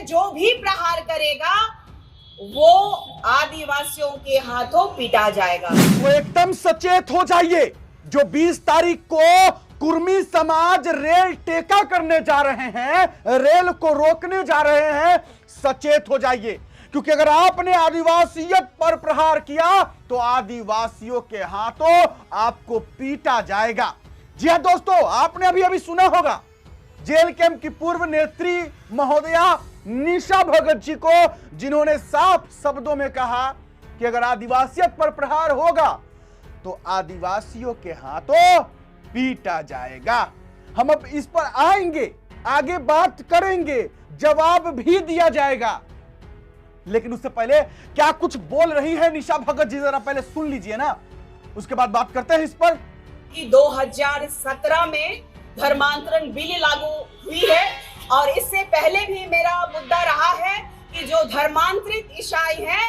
में जो भी प्रहार करेगा वो आदिवासियों के हाथों पीटा जाएगा। वो एकदम सचेत हो जाइए। जो 20 तारीख को कुर्मी समाज रेल टेका करने जा रहे हैं, रेल को रोकने जा रहे हैं, सचेत हो जाइए, क्योंकि अगर आपने आदिवासियत पर प्रहार किया तो आदिवासियों के हाथों आपको पीटा जाएगा। जी हां दोस्तों, आपने अभी अभी सुना होगा जेल कैंप की पूर्व नेत्री महोदया निशा भगत जी को, जिन्होंने साफ शब्दों में कहा कि अगर आदिवासियत पर प्रहार होगा तो आदिवासियों के हाथों पीटा जाएगा। हम अब इस पर आएंगे, आगे बात करेंगे, जवाब भी दिया जाएगा, लेकिन उससे पहले क्या कुछ बोल रही है निशा भगत जी, जरा पहले सुन लीजिए ना, उसके बाद बात करते हैं इस पर। कि 2017 में धर्मांतरण बिल लागू हुई है और इससे पहले भी मेरा मुद्दा रहा है कि जो धर्मांतरित ईसाई है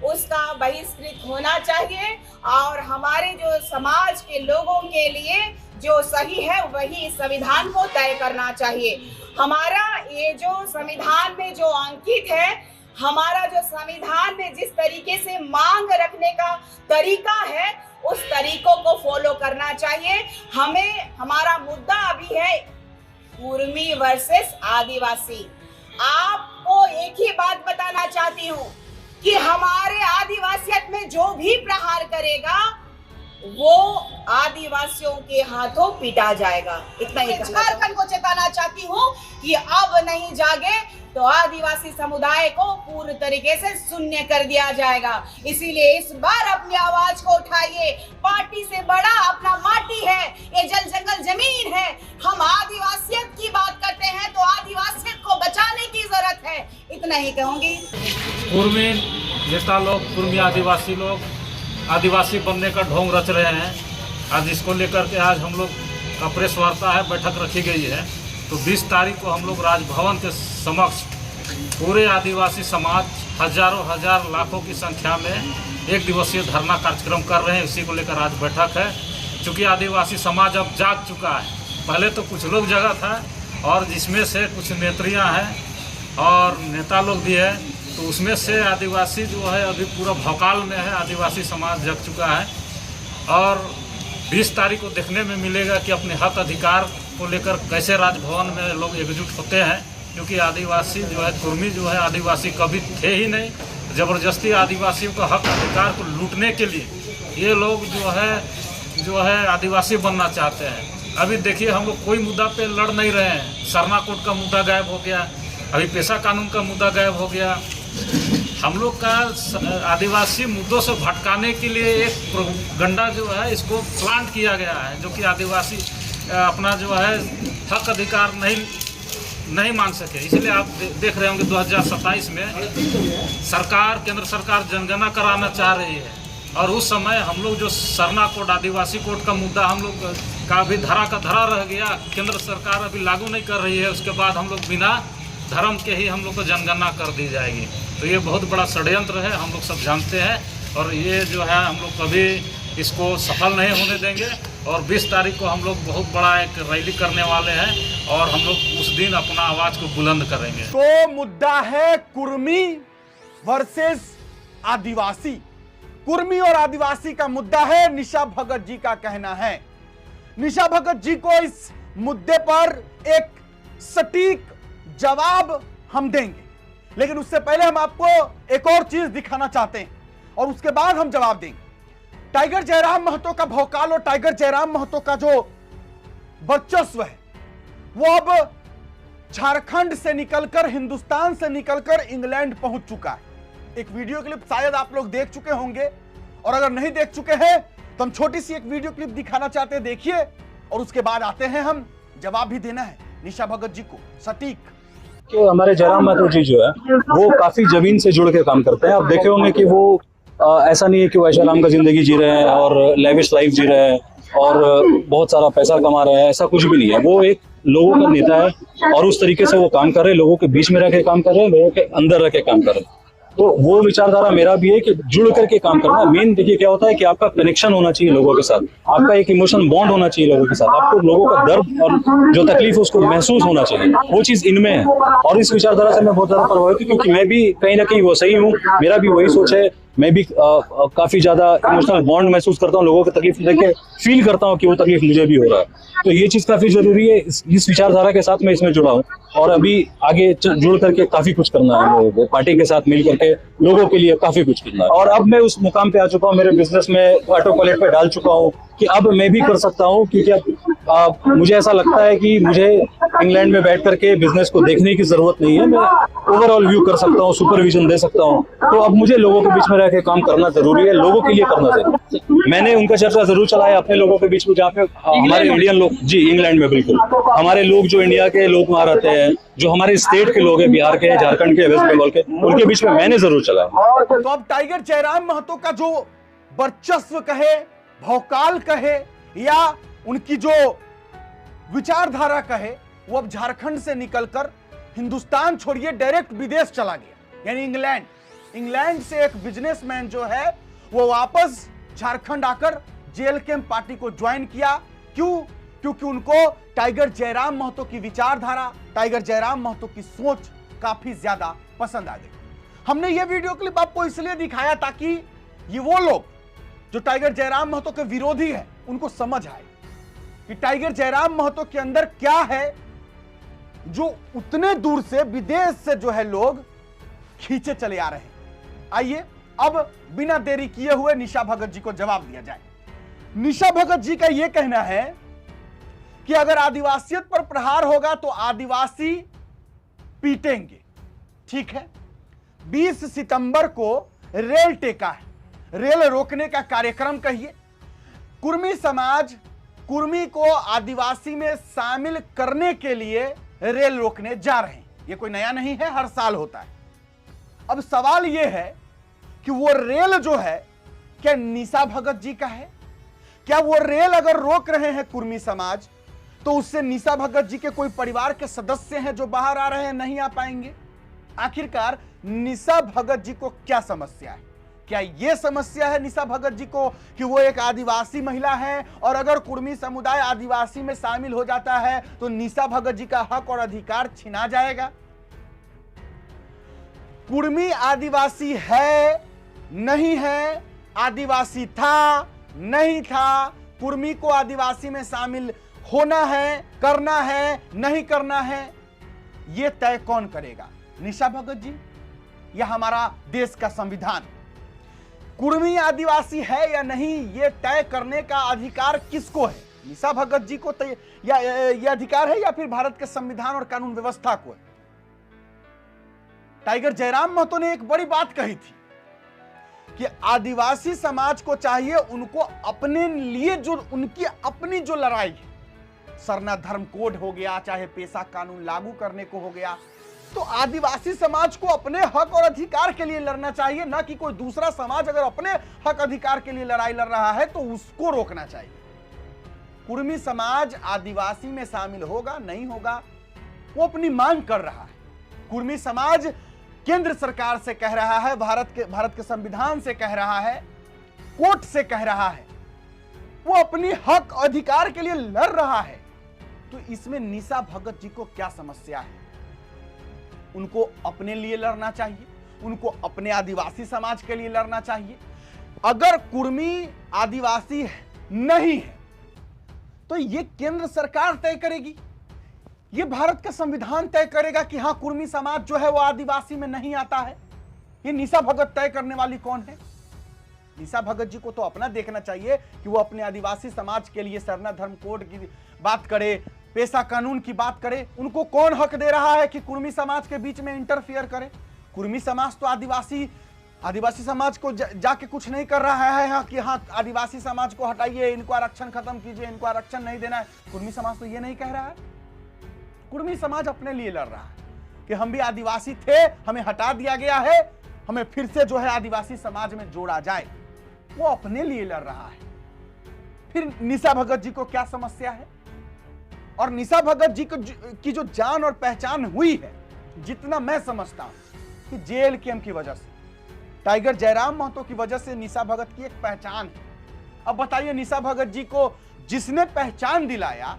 उसका बहिष्कृत होना चाहिए और हमारे जो समाज के लोगों के लिए जो सही है वही संविधान को तय करना चाहिए। हमारा ये जो संविधान में जो अंकित है, हमारा जो संविधान में जिस तरीके से मांग रखने का तरीका है उस तरीकों को फॉलो करना चाहिए। हमें हमारा मुद्दा अभी है कुर्मी वर्सेस आदिवासी। आपको एक ही बात बताना चाहती हूँ कि हमारे आदिवासियत में जो भी प्रहार करेगा वो आदिवासियों के हाथों पीटा जाएगा। इतना ही झारखंड को चेताना चाहती हूँ कि अब नहीं जागे तो आदिवासी समुदाय को पूर्ण तरीके से शून्य कर दिया जाएगा। इसीलिए इस बार अपनी आवाज को उठाइए। पार्टी से बड़ा अपना माटी है, ये जल जंगल जमीन है। हम आदिवासियत की बात करते हैं तो आदिवासियत को बचाने की जरूरत है। इतना ही कहूंगी। कुर्मी नेता लोग, कुर्मी आदिवासी लोग आदिवासी बनने का ढोंग रच रहे हैं। आज इसको लेकर के आज हम लोग का प्रेस वार्ता है, बैठक रखी गई है। तो 20 तारीख को हम लोग राजभवन के समक्ष पूरे आदिवासी समाज हजारों हजार लाखों की संख्या में एक दिवसीय धरना कार्यक्रम कर रहे हैं। इसी को लेकर आज बैठक है। चूँकि आदिवासी समाज अब जाग चुका है, पहले तो कुछ लोग जगा था और जिसमें से कुछ नेत्रियाँ हैं और नेता लोग भी है, तो उसमें से आदिवासी जो है अभी पूरा भौकाल में है। आदिवासी समाज जग चुका है और 20 तारीख को देखने में मिलेगा कि अपने हक अधिकार को लेकर कैसे राजभवन में लोग एकजुट होते हैं। क्योंकि आदिवासी जो है, कुर्मी जो है, आदिवासी कभी थे ही नहीं। ज़बरदस्ती आदिवासियों का हक अधिकार को लूटने के लिए ये लोग जो है आदिवासी बनना चाहते हैं। अभी देखिए, हम लोग कोई मुद्दा पे लड़ नहीं रहे हैं। सरना कोड का मुद्दा गायब हो गया, अभी पेशा कानून का मुद्दा गायब हो गया। हम लोग का आदिवासी मुद्दों से भटकाने के लिए एक प्रोपेगेंडा जो है इसको प्लांट किया गया है, जो कि आदिवासी अपना जो है हक अधिकार नहीं मान सके। इसलिए आप देख रहे होंगे 2027 में केंद्र सरकार जनगणना कराना चाह रही है और उस समय हम लोग जो सरना कोड, आदिवासी कोड का मुद्दा हम लोग का भी धरा का धरा रह गया। केंद्र सरकार अभी लागू नहीं कर रही है, उसके बाद हम लोग बिना धर्म के ही हम लोग को जनगणना कर दी जाएगी। तो ये बहुत बड़ा षड्यंत्र है, हम लोग सब जानते हैं और ये जो है हम लोग कभी इसको सफल नहीं होने देंगे। और 20 तारीख को हम लोग बहुत बड़ा एक रैली करने वाले हैं और हम लोग उस दिन अपना आवाज को बुलंद करेंगे। तो मुद्दा है कुर्मी वर्सेस आदिवासी। कुर्मी और आदिवासी का मुद्दा है, निशा भगत जी का कहना है। निशा भगत जी को इस मुद्दे पर एक सटीक जवाब हम देंगे, लेकिन उससे पहले हम आपको एक और चीज दिखाना चाहते हैं और उसके बाद हम जवाब देंगे। टाइगर जयराम महतो का भौकाल और टाइगर जयराम महतो का जो वर्चस्व है वो अब झारखंड से निकलकर, हिंदुस्तान से निकलकर इंग्लैंड पहुंच चुका है। एक वीडियो क्लिप शायद आप लोग देख चुके होंगे और अगर नहीं देख चुके हैं तो हम छोटी सी एक वीडियो क्लिप दिखाना चाहते हैं, देखिए और उसके बाद आते हैं। हम जवाब भी देना है निशा भगत जी को सटीक। कि हमारे जयराम महतो जी जो है वो काफी जमीन से जुड़ के काम करते हैं। आप देखे होंगे कि वो ऐसा नहीं है कि वो ऐशाराम का जिंदगी जी रहे हैं और लेविश लाइफ जी रहे हैं और बहुत सारा पैसा कमा रहे हैं, ऐसा कुछ भी नहीं है। वो एक लोगों का नेता है और उस तरीके से वो काम कर रहे हैं, लोगों के बीच में रह के काम कर रहे हैं, लोगों के अंदर रह के काम कर रहे हैं। तो वो विचारधारा मेरा भी है कि जुड़ करके काम करना। मेन देखिए क्या होता है कि आपका कनेक्शन होना चाहिए लोगों के साथ, आपका एक इमोशन बॉन्ड होना चाहिए लोगों के साथ, आपको लोगों का दर्द और जो तकलीफ है उसको महसूस होना चाहिए, वो चीज इनमें है। और इस विचारधारा से मैं बहुत ज्यादा प्रभावित हूँ, क्योंकि मैं भी कहीं ना कहीं वो सही हूँ, मेरा भी वही सोच है। मैं भी काफी ज्यादा इमोशनल बॉन्ड महसूस करता हूँ, लोगों की तकलीफ देख के फील करता हूँ कि वो तकलीफ मुझे भी हो रहा है। तो ये चीज काफी जरूरी है। इस विचारधारा के साथ मैं इसमें जुड़ा हूँ और अभी आगे जुड़ करके काफी कुछ करना है लोगों को, पार्टी के साथ मिल करके लोगों के लिए काफी कुछ करना है। और अब मैं उस मुकाम पे आ चुका हूँ, मेरे बिजनेस में ऑटो कॉलेज पे डाल चुका हूँ कि अब मैं भी कर सकता हूँ, क्योंकि अब मुझे ऐसा लगता है कि मुझे इंग्लैंड में बैठ करके बिजनेस को देखने की जरूरत नहीं है, मैं ओवरऑल व्यू कर सकता हूँ, सुपरविजन दे सकता हूँ। तो अब मुझे लोगों के बीच में रह के काम करना जरूरी है, लोगों के लिए करना जरूरी है। मैंने उनका चर्चा जरूर चलाया अपने लोगों के बीच में, जहाँ पे हमारे इंडियन लोग, जी इंग्लैंड में बिल्कुल हमारे लोग, जो इंडिया के लोग वहाँ रहते हैं, जो हमारे स्टेट के लोग हैं, बिहार के, झारखंड के, वेस्ट बंगाल के, उनके बीच में मैंने जरूर चलाया। तो अब टाइगर जयराम महतो का जो वर्चस्व कहे, भौकाल कहे, या उनकी जो विचारधारा कहे, वो अब झारखंड से निकलकर हिंदुस्तान छोड़िए डायरेक्ट विदेश चला गया, यानी इंग्लैंड से एक बिजनेसमैन जो है वो वापस झारखंड आकर जेएलके पार्टी को ज्वाइन किया। क्यों? क्योंकि उनको टाइगर जयराम महतो की विचारधारा, टाइगर जयराम महतो की सोच काफी ज्यादा पसंद आ गई। हमने ये वीडियो क्लिप आपको इसलिए दिखाया ताकि ये वो लोग जो टाइगर जयराम महतो के विरोधी हैं उनको समझ आए कि टाइगर जयराम महतो के अंदर क्या है जो उतने दूर से, विदेश से जो है लोग खींचे चले आ रहे हैं। आइए अब बिना देरी किए हुए निशा भगत जी को जवाब दिया जाए। निशा भगत जी का यह कहना है कि अगर आदिवासियत पर प्रहार होगा तो आदिवासी पीटेंगे। ठीक है, 20 सितंबर को रेल टेका है, रेल रोकने का कार्यक्रम कहिए। कुर्मी समाज कुर्मी को आदिवासी में शामिल करने के लिए रेल रोकने जा रहे हैं। यह कोई नया नहीं है, हर साल होता है। अब सवाल यह है कि वो रेल जो है क्या निशा भगत जी का है? क्या वो रेल अगर रोक रहे हैं कुर्मी समाज तो उससे निशा भगत जी के कोई परिवार के सदस्य हैं जो बाहर आ रहे हैं नहीं आ पाएंगे? आखिरकार निशा भगत जी को क्या समस्या है? क्या यह समस्या है निशा भगत जी को कि वो एक आदिवासी महिला है और अगर कुर्मी समुदाय आदिवासी में शामिल हो जाता है तो निशा भगत जी का हक और अधिकार छिना जाएगा? कुर्मी आदिवासी है नहीं है, आदिवासी था नहीं था, कुर्मी को आदिवासी में शामिल होना है, करना है, नहीं करना है, यह तय कौन करेगा? निशा भगत जी या हमारा देश का संविधान? कुर्मी आदिवासी है या नहीं, यह तय करने का अधिकार किसको है? निशा भगत जी को या यह अधिकार है या फिर भारत के संविधान और कानून व्यवस्था को है? टाइगर जयराम महतो ने एक बड़ी बात कही थी कि आदिवासी समाज को चाहिए उनको अपने लिए जो उनकी अपनी जो लड़ाई है, सरना धर्म कोड हो गया, चाहे पेशा कानून लागू करने को हो गया, तो आदिवासी समाज को अपने हक और अधिकार के लिए लड़ना चाहिए, ना कि कोई दूसरा समाज अगर अपने हक अधिकार के लिए लड़ाई लड़ रहा है तो उसको रोकना चाहिए। कुर्मी समाज आदिवासी में शामिल होगा नहीं होगा वो अपनी मांग कर रहा है। कुर्मी समाज केंद्र सरकार से कह रहा है, भारत के संविधान से कह रहा है, कोर्ट से कह रहा है, वो अपनी हक अधिकार के लिए लड़ रहा है। तो इसमें निशा भगत जी को क्या समस्या है? उनको अपने लिए लड़ना चाहिए, उनको अपने आदिवासी समाज के लिए लड़ना चाहिए। अगर कुर्मी आदिवासी नहीं है तो ये केंद्र सरकार तय करेगी, ये भारत का संविधान तय करेगा कि हां कुर्मी समाज जो है वो आदिवासी में नहीं आता है। ये निशा भगत तय करने वाली कौन है? निशा भगत जी को तो अपना देखना चाहिए कि वो अपने आदिवासी समाज के लिए सरना धर्म कोड की बात करे, पेशा कानून की बात करे। उनको कौन हक दे रहा है कि कुर्मी समाज के बीच में इंटरफियर करे? कुर्मी समाज तो आदिवासी समाज को जाके कुछ नहीं कर रहा है कि हाँ आदिवासी समाज को हटाइए, इनको आरक्षण खत्म कीजिए, इनको आरक्षण नहीं देना है। कुर्मी समाज तो ये नहीं कह रहा है। कुर्मी समाज अपने लिए लड़ रहा है कि हम भी आदिवासी थे, हमें हटा दिया गया है, हमें फिर से जो है आदिवासी समाज में जोड़ा जाए, वो अपने लिए लड़ रहा है। फिर निशा भगत जी को क्या समस्या है? और निशा भगत जी की जो जान और पहचान हुई है, जितना मैं समझता हूं कि जेएलके की वजह से, टाइगर जयराम महतो की वजह से निशा भगत की एक पहचान है। अब बताइए, निशा भगत जी को जिसने पहचान दिलाया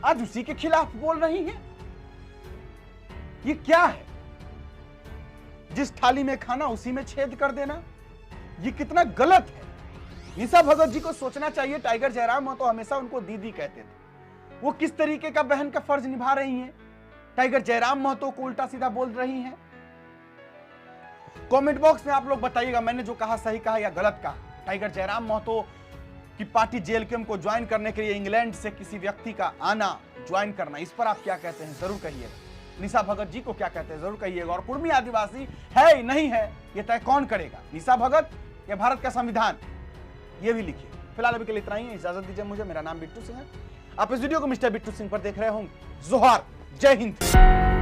आज उसी के खिलाफ बोल रही है। ये क्या है? जिस थाली में खाना उसी में छेद कर देना, ये कितना गलत है। निशा भगत जी को सोचना चाहिए। टाइगर जयराम महतो हमेशा उनको दीदी कहते थे, वो किस तरीके का बहन का फर्ज निभा रही हैं। टाइगर जयराम महतो को उल्टा सीधा बोल रही हैं। कमेंट बॉक्स में आप लोग बताइएगा मैंने जो कहा सही कहा या गलत कहा। टाइगर जयराम महतो की पार्टी जेएलकेएम को ज्वाइन करने के लिए इंग्लैंड से किसी व्यक्ति का आना, ज्वाइन करना, इस पर आप क्या कहते हैं जरूर कहिएगा। निशा भगत जी को क्या कहते हैं जरूर कहिएगा। और कुर्मी आदिवासी है नहीं है ये तय कौन करेगा, निशा भगत या भारत का संविधान, ये भी लिखिए। फिलहाल अभी के लिए इतना ही है, इजाजत दीजिए मुझे। मेरा नाम बिट्टू सिंह है। आप इस वीडियो को मिस्टर बिट्टू सिंह पर देख रहे होंगे। जोहार, जय हिंद।